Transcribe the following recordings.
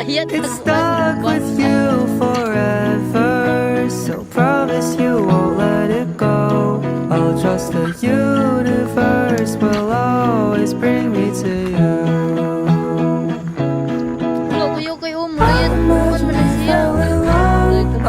It's stuck with you forever, so promise you won't let it go. I'll trust the universe will always bring me to you.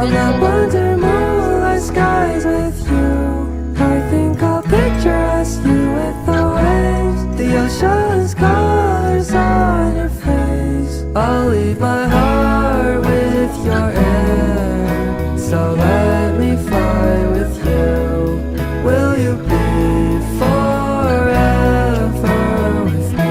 On that wonder moonlight skies with you, I think I'll picture us, you with the waves, the ocean's colors on your face. I'll leave my heart with your air, so let me fly with you. Will you be forever with me?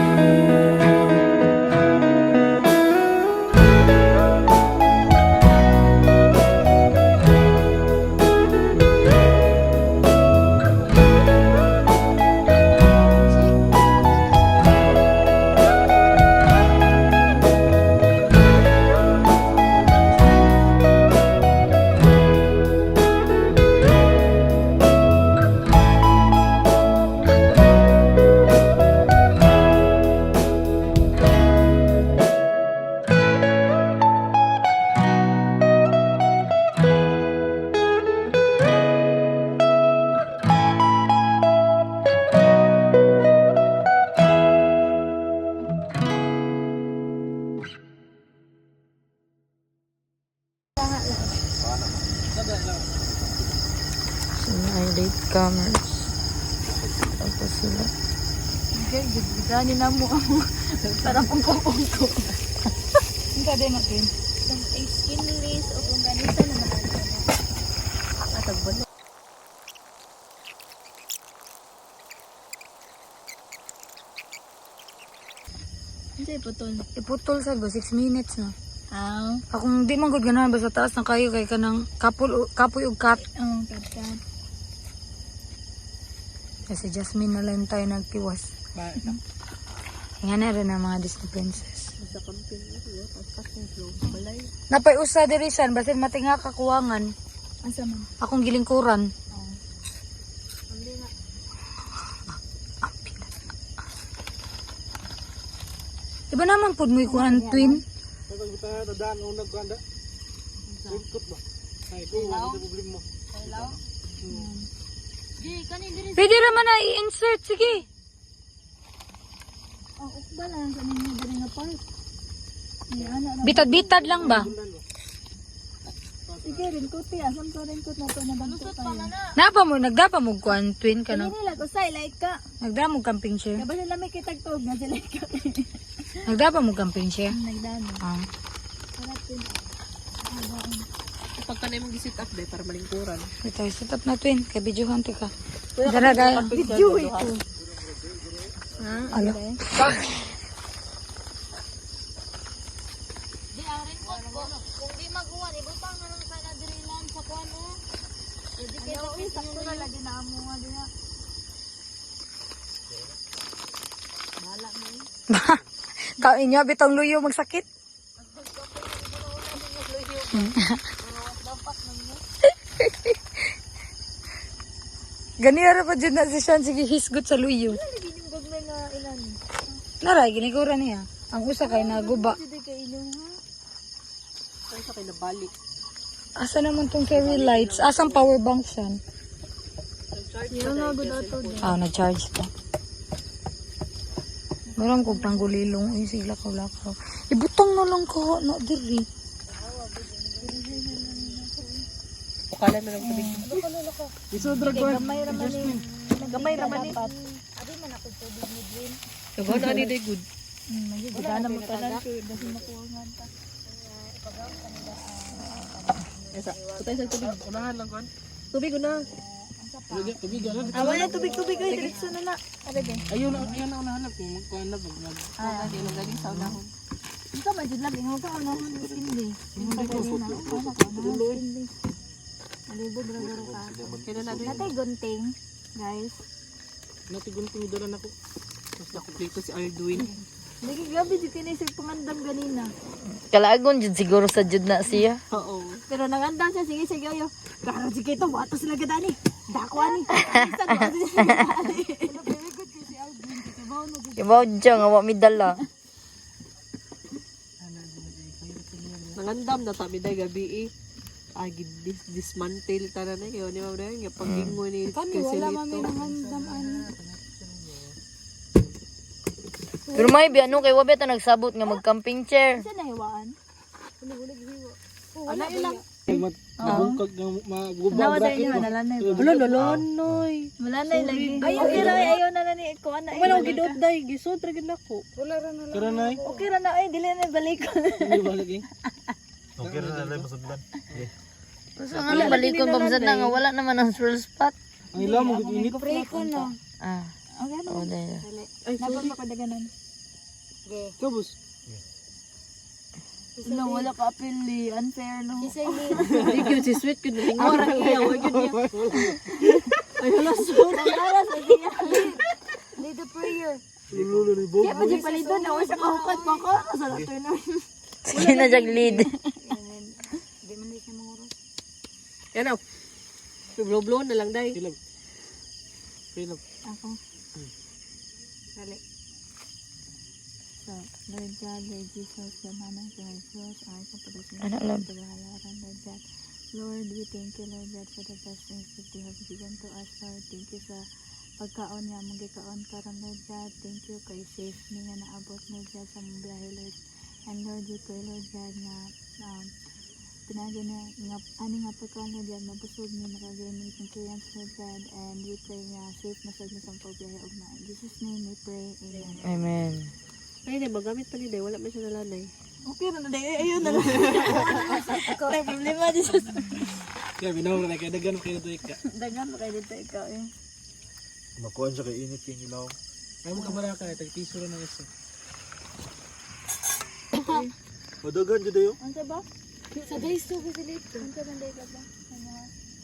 Latecomers. Tapos sila. Okay, gagani na mo ang sarap ang kumpong-kumpong ko. Hindi din natin. Isang skinless o kung ganito na naman. Atagbol. Hindi, iputol. Iputol sa 6 minutes na. Aw. Akong di man gud ganahan basta taas na kayo kay kanang kapoy ug cut. Oh, kat-kat. Kasi Jasmine na lang tayo nagtiwas. Nga na rin ang mga Disney princess. Napay usa diri san basin matinga kakuwangan. Asa man? Akong gilingkuran. Diba naman pud mo ikuan twin? Pwede naman na i-insert, sige. Oh, ba lang sa ninyo diri nga part. Bitad-bitad lang ba? Sige, ringkot asam to ringkot na to nabantot tayo. Nagdapa mo kuan twin ka na. Hindi nila ko say like ka. Nagdapa mo camping chair. Kaya ba sila may kitag tog na sila ka. Nagdapa mo camping chair. Nagdano. Ah. Sarap din. Kapag ka na yung mag-sit up para malingkuran. Ito, set up na twin. Kay videohan ka. Dara gaya. Video ito. Alo. Di arin ko kung di maguwan ibutang na lang sa nadirilan sa kuan mo. Di kaya sakto na lagi na amo nga diha. Bala mo. Kain niya bitong luyo magsakit. Ganira pa dyan na si Sean. Sige, hisgot sa luyo. Lagi yung gagmay na ilan. Naray, ginigura niya. Ang usa kay naguba. Di kay inyo ha. Kaya sa kayo nabalik. Asa naman tong fairy lights? Asang power bank siya? Yung nga gud ato din. Ah, na-charge pa. Meron kong panggulilong. Ay, sige, lakaw-lakaw. Ibutang na lang ka. Na, diri. Ukala na lang tubig. Gamay raman ni. Gamay raman ni. Abi man ako tubig ni Dream. Kaya na ni day good. Gana mo tanan ko dahil makuha nga ta. Esa, utay sa tubig. Unahan lang kon. Tubig una. Tubig na. Wala tubig ay diretso na na. Abi be. Ayun na unahan lang kung magkuhan na pag mag. Di na galing sa unahon. Ikaw man jud lagi mo ka ano hindi. Hindi ko Hindi. Alibod ra ka. Kailan na din. Natay gunting, guys. Natigunting dalan ako. Tapos nakuplito si Arduin. Lagi gabi jud kini sa pangandam ganina. Kalagon jud siguro sa jud na siya. Oo. Pero nangandam siya sige yo. Karo sige to watos sila gadani. Dako ani. Isa ko ani. Very good kasi Alvin kasi bawo no. Ibaw dyan nga wa mi dala. Nangandam na tabi day gabi eh. Dismantle tanan na yun. Di ba na yun? Pag-ingo ni Casilito. Pero may biano kay wabe ta nagsabot nga mag-camping chair. Saan nahiwaan? Ano ilang? Mabungkag ng magubang Nawa sa bracket. inyo, nalanay ba? Wala, lolonoy. Malanay lagi. Okay ra, ayaw na ni ko ana. Wala ko gidoot day. Gisod ra gid nako. Tara na Okay ra na, ay, dili na balik ko. Hindi ba lagi? Okay na lang masudlan. So nga balikon pa masad na nga wala naman ang swirl spot. Ang ilaw mo init. Pray ko no. Ah. Okay na. Oh, dahil. Ay, sorry. Napapakadaganan. Kabus. No, wala ka apili. Unfair, no? Hindi yun, si sweet yun. Lingora iya, wag yun niya. Ay, hala, sorry. Alas, lagi niya. Lead the prayer. Lulo ni Bob. Kaya pa dyan palito na, wala sa kahupat pa ko. Sa lato na. Sige na jag lead. Di man di siya manguros. Yan o. Blow-blow na lang day. Pilab. Pilab. Ako. Dali. So, Lord God, Lord Jesus, Lamanang sa Jesus, ay sa pagkasin Anak lang. paghahalaran, Lord God. Lord, we thank you, Lord God, for the blessings that you have given to us, Lord. Thank you sa pagkaon nga, magikaon karon, Lord God. Thank you kay safe ni nga naabot, Lord God, sa mong biyahe, Lord. And Lord, we pray, Lord God, na pinagin na nga, ani nga pagkaon, Lord God, mabusog ni nakagaling nutrients, Lord God. And we pray nga safe na sa isang pagbiyahe, ugma. In Jesus' name we pray, Amen. Amen. Ay, hindi, magamit pa ni day. Wala man siya nalanay. Okay na na, ayun na lang. May problema di sa Kaya binaw na kaya dagan kayo to ika. dagan mo kayo dito ikaw eh. Makuan siya kay init yung ilaw. Ay mo kamara ka tag piso ra na isa. Madagan jud dayo. Ano ba? Sa days to kasi dito. Ano ba day ka ba?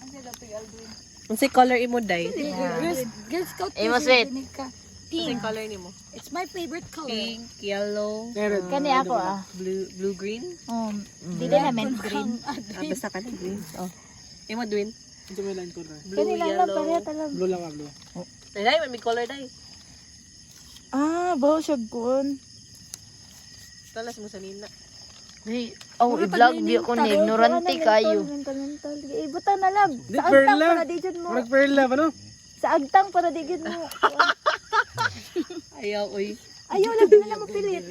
Ano ba to Alduin? Ang si color imo day. Girl Scout. Imo sweet. Ang color nimo. It's my favorite color. Pink, yellow, Kani ako blue, green. Dili namin green. Basta ka na green. Oh. Imo Dwin. Ito may line ko na. Blue, Kani lang lang yellow. pareha talag. Blue lang blue. Day, may color day. Bawo siya gun. Talas mo sa nina. Hey, oh, i-vlog di ako ni ignorante kayo. Mental. Ibutan na lang. Di Sa perla. agtang para digid mo. Murag perla ba no? Sa agtang para digid mo. Ayaw, oy. Ayaw lang na lang magpilit.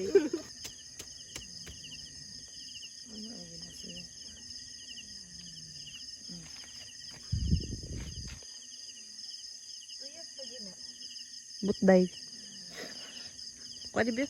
Butday. Pwede ba?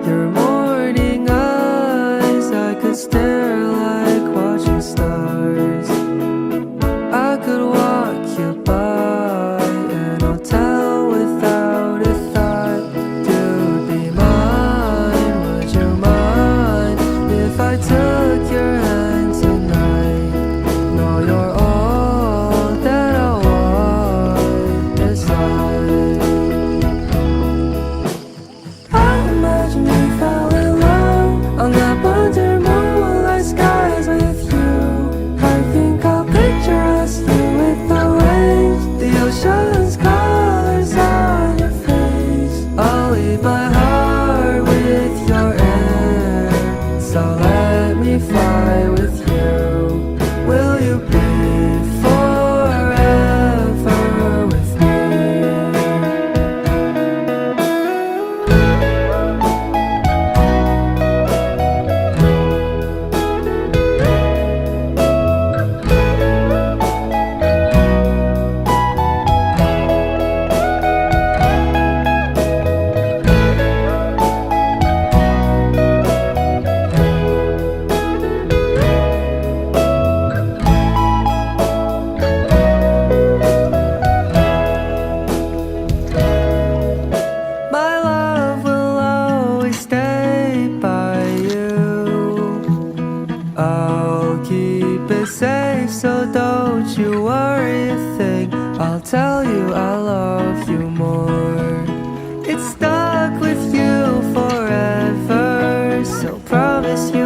You're more so don't you worry a thing. I'll tell you I love you more. It's stuck with you forever, so promise you